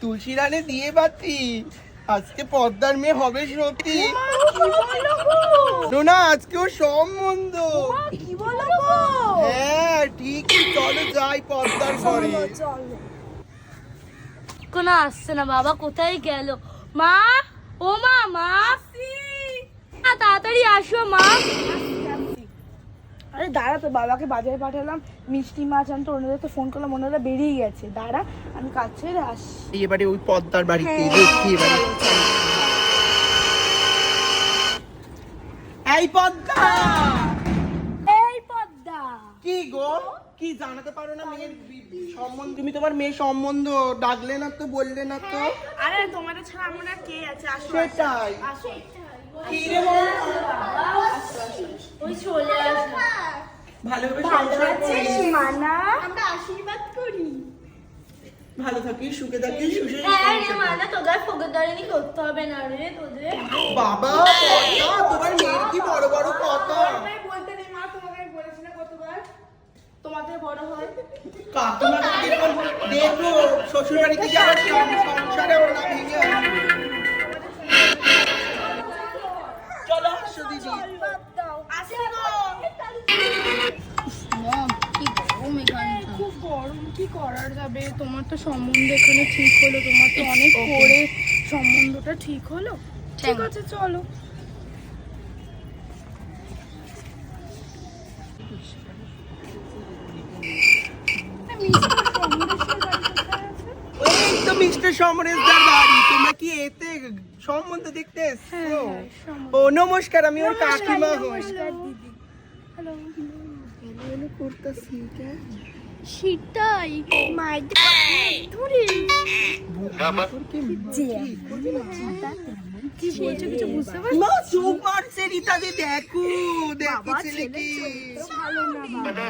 তুলসী রানে দিয়ে বাতি আজকে পদ্মার মেয়ে হবে সত্যি। না আজকে ওর সম্বন্ধ। কি বলো গো? হ্যাঁ ঠিক, চলো যাই পদ্মার ঘরে। চলো। কোনো আসছে না, বাবা কোথায় গেল? মা, ও মা, মা তাড়াতাড়ি আসো মা। আরে দাঁড়া, তো বাবাকে বাজারে পাঠালাম, মিষ্টি মাছ আনতে, ওনাদেরকে ফোন করলাম, ওনারা বেরিয়ে গেছে। দাঁড়া আমি কাজ ছেড়ে আসি। এবারে ওই পদ্মার বাড়িতে দেখি এবারে। এই পদ্মা, এই পদ্মা, কি গো কি জানাতে পারো না মেয়ের সম্বন্ধ? তুমি তোমার মেয়ের সম্বন্ধ ডাকলে না তো, বললে না তো। আরে তোমাদের ছাড়া আমরা কে আছে? আসো সেটাই। আসো। কি রে বল, ওই চলে আসো। ভালোভাবে ভালো সংসার আছিস করিস, মানা? আমরা আশীর্বাদ করি। ভালো থাকিস, সুখে থাকিস, সুখে হ্যাঁ রে মানা, তোদের ফোকরদারি করতে হবে না রে তোদের। বাবা পদ্মা, তোমার মেয়ের কি বড় বড় কথা। আমি বলতে নেই মা, তোমাকে আমি বলেছি না কতবার তোমাদের বড় হয়। কাকিমাকে দেখো শ্বশুর বাড়িতে গিয়ে আবার সংসারে ওর না ভেঙে আসবে। চলো আসো দিদি। আসি গো। খুব গরম, কি করার যাবে? তোমার তো সম্বন্ধ এখানে ঠিক হলো, তোমার তো অনেক পরে সম্বন্ধটা ঠিক হলো। ঠিক আছে চলো। এই তো মিস্টার সমরেশদার বাড়ি। তোমরা কি এতে সম্বন্ধ দেখতে এসছো? ও নমস্কার, আমি ওর কাকিমা হই। সেটাই মায়ের ধরে কি বলছো কিছু বুঝতে পারছি না চোখ মারছে রীতা দি, দেখো দেখো ছেলেকে। ভালো না বাবা।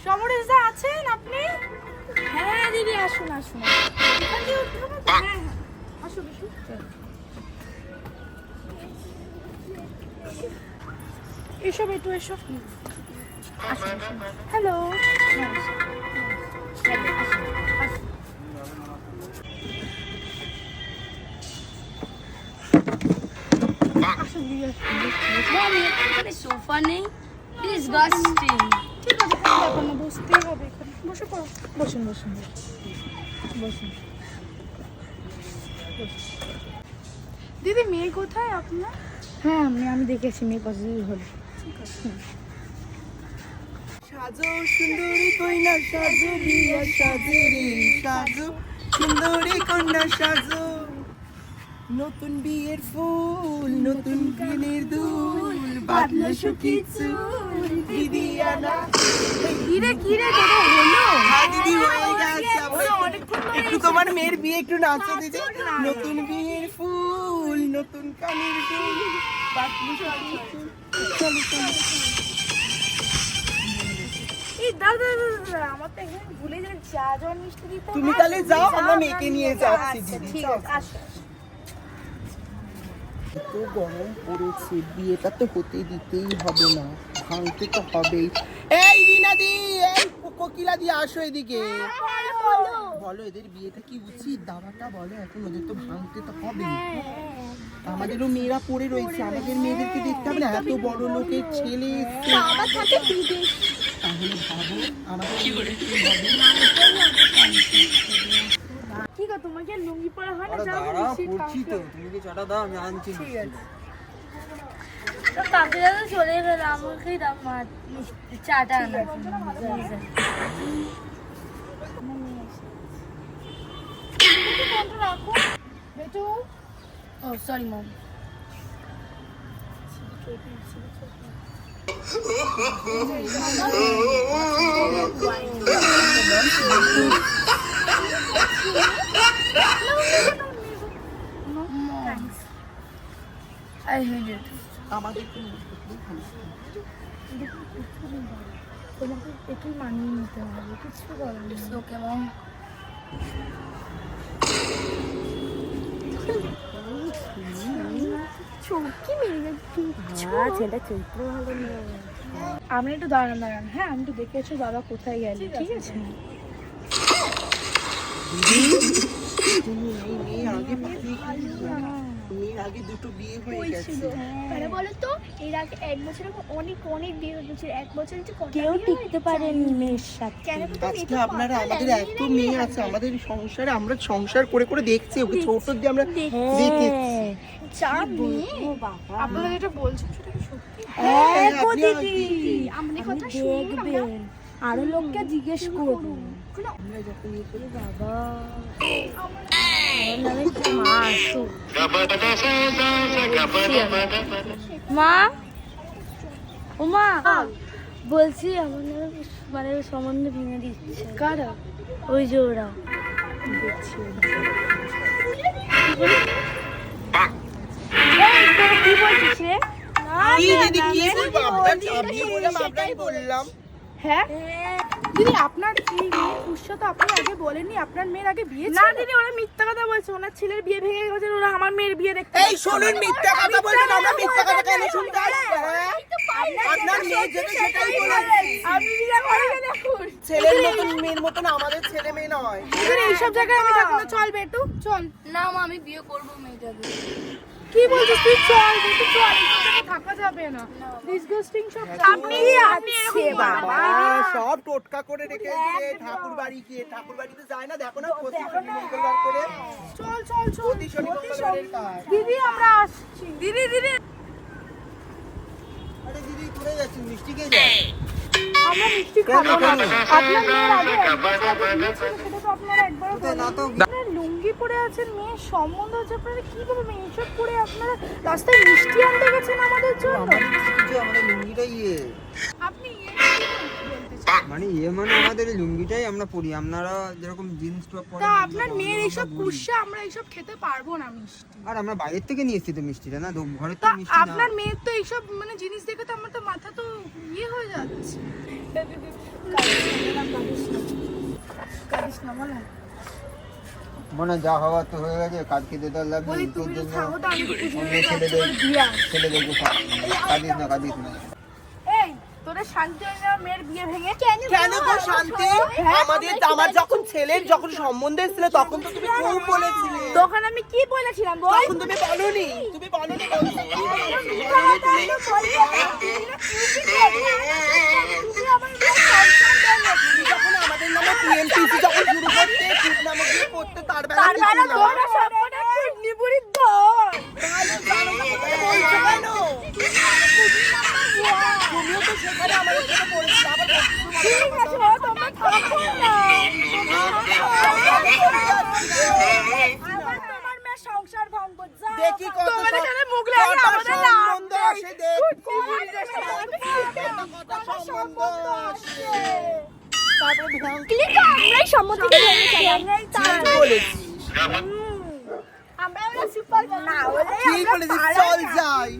সমরেশদা আছেন আপনি? হ্যাঁ দিদি আসুন আসুন। এখান দিয়ে উঠতে হবে তো? হ্যাঁ আসুন আসুন। এসব একটু এসব। হ্যালো, সোফা নেই, ডিসগাস্টিং। ঠিক আছে কোনো ব্যাপার না, বসতেই হবে এখানে। বসে পড়ো, বসুন বসুন বসুন। দিদি মেয়ে কোথায় আপনার? হ্যাঁ আমি দেখেছি, মেয়ে পজিটিভ হলো। ঠিক আছে। সাজো সুন্দরী কন্যা সাজো, বিয়া সাজো রে সাজো, সুন্দরী কন্যা সাজো, নতুন বিয়ের ফুল, নতুন বিয়ের দুল, বাদলো সুখী চুল, দিদি আনা। কিরে কিরে তোরা হলো? হ্যাঁ দিদি হয়ে গেছে আমার। একটু তোমার মেয়ের বিয়ে একটু নাচো দিদি। নতুন বিয়ের ফুল, নতুন কানের দুল, বাদলো সুখী চুল। চলো চলো। এই দাদা আমার তো এখানে ভুলে যান, চা জল মিষ্টি দিতে। তুমি তাহলে যাও, আমরা মেয়েকে নিয়ে যাচ্ছি আচ্ছা দিদি। ঠিক আছে, আসো। এত গরম পড়েছে, বিয়েটা তো হতে দিতেই হবে না, ভাঙতে তো হবেই। এই রিনাদি, এই কোকিলাদি আসো এদিকে। বলো এদের বিয়েটা কি উচিত? দাওয়াটা বলো, এখন ওদের তো ভাঙতে তো হবে। আমাদেরও মেয়েরা পড়ে রয়েছে, আমাদের মেয়েদেরকে দেখতে হবে না? এত বড় লোকের ছেলে এসছে। তাহলে ভাবো আমাদের মেয়েদের কি হবে? কি গো তোমাকে লুঙ্গি পরা হয় না? আরে যাও দাঁড়া, মিষ্টি পড়ছি খাও। তো, তুমি কি চাটা দাও, আমি আনছি। ঠিক আছে। তো কাকিরা তো চলে গেল, আমাকেই দাম চাটা আনা। ফোনটা রাখো বেটু। ও sorry mom. I hate it. আমাদের তোমাকে একটু মানিয়ে নিতে হবে, কিছু করার নেই। It's okay mom. চৌকি মেরে যাচ্ছি ছেলেটা চরিত্র ভালো নয়। আপনি একটু দাঁড়ান হ্যাঁ আমি একটু দেখে এসো বাবা কোথায় গেলে ঠিক আছে তুমি এই মেয়ে আগে মেয়ের আগে দুটো বিয়ে হয়ে গেছে। তাহলে বলো তো এর আগে এক বছরে অনেক অনেক বিয়ে হয়েছে, এক বছর হচ্ছে কটা কেউ বিয়ে টিকতে হয়েছে? পারেনি মেয়ের সাথে। কেন তো তুমি আজকে তো আপনারা কথা আমাদের দাঁড়িয়ে এত দাঁড়িয়ে মেয়ে আছে আমাদের সংসারে, আমরা সংসার করে করে দেখছি ওকে ছোট দিয়ে আমরা হ্যাঁ। দেখেছি। চা মেয়ে ও বাবা, আপনারা যেটা বলছেন সেটা কি সত্যি হ্যাঁ গো আপনি দিদি, আমাদের আপনি কথা শুনুন দেখবেন, আরো লোককে জিজ্ঞেস করুন। আমরা যখন ইয়ে করি, বাবা, আমার নামে কি মা আছে? মা, ও মা, বলছি আমার নামে মানে সম্বন্ধ ভেঙে দিচ্ছে। কারা ওই যে ওরা। এই, তোরা কি বলছিস রে? কি দিদি কি বলবো, আমি বললাম আপনাই বললাম। হ্যাঁ দিদি আপনার এই মেয়ের উৎস তো আপনি আগে বলেননি, আপনার মেয়ের আগে বিয়ে না দিদি ওরা মিথ্যা কথা বলছে, ওনার ছেলের বিয়ে ভেঙে গেছে, ওরা আমার মেয়ের বিয়ে দেখতে এই শুনুন, মিথ্যা কথা বলবেন, আমরা মিথ্যা কথা কেন শুনতে আসবো? আপনার মেয়ে যেটা সেটাই বলেছে। আপনি বিয়ে করেন এখন ছেলের মতন মেয়ের মতন আমাদের ছেলে মেয়ে নয়। দিদি এইসব জায়গায় আমি থাকবো না, চল বেটু চল। না মা, আমি বিয়ে করবো মেয়েটাকে। কি বলছিস তুই, চল বেটু চল, এইসব জায়গায় থাকা যাবে না, ডিসগাস্টিং সব। আপনি এরকম বাবা সব টোটকা করে রেখেছে, ঠাকুর বাড়ি গিয়ে ঠাকুর বাড়িতে যায় না, দেখো না প্রতি শনি মঙ্গলবার করে, চল চল চল প্রতি শনি মঙ্গলবারের কাজ। দিদি আমরা আসছি দিদি দিদি আরে দিদি কোথায় যাচ্ছেন, মিষ্টি খেয়ে যান। আমরা মিষ্টি খাবো না, আপনার মেয়ের আগে একবার বিয়ে ছিল, সেটা তো আপনারা একবারও বলেননি। আপনারা লুঙ্গি পরে আছেন, মেয়ের সম্বন্ধ হচ্ছে, আপনারা কিভাবে মেয়ে সব পরে আপনারা রাস্তায় মিষ্টি আনতে গেছেন আমাদের জন্য? আমাদের লুঙ্গিটা আপনি বলতে চান মানে আমাদের লুঙ্গিটাই আমরা পরি, আপনারা যেরকম জিন্স টপ পরেন তা আপনার মেয়ের এইসব কুৎসা আমরা এইসব খেতে পারবো না মিষ্টি। আর আমরা বাইরের থেকে নিয়ে এসেছি তো মিষ্টিটা না, তো ঘরের তা থেকে মিষ্টি না। আপনার মেয়ের তো এইসব মানে জিনিস দেখে তো আমার তো মাথা তো ইয়ে হয়ে যাচ্ছে। কাঁদিস না বলো। মানে যা হওয়ার তো হয়ে গেছে, কাজ খেতে তো লাগবে, বলি তোর তুমি জন্য থাকো তো আমি অন্য ছেলেদেরকে কাঁদিস না। এই তোরা শান্তি হয়ে যাওয়া মেয়ের বিয়ে ভেঙে কেন গো শান্তি? আমাদের আমার যখন ছেলের যখন সম্বন্ধ এসেছিল তখন তো তুমি খুব বলেছিলে, তখন আমি কি বলেছিলাম বল? তখন তুমি বলনি, তুমি বলনি তুমি যখন আমাদের নামে টিএমপিসি যখন শুরু করতে, ঠিক নামে দিয়ে করতে, তার বেলা তুমিও তো সেখানে আমাদের সাথে পড়েছিলে, আবার দেখি কত সম্বন্ধ আসে, দেখ কত সম্বন্ধ আসে, তারপরে আমরাই সম্মতি বলেছিস, আমরা সুপার না হলে ঠিক বলেছিস, চল যাই।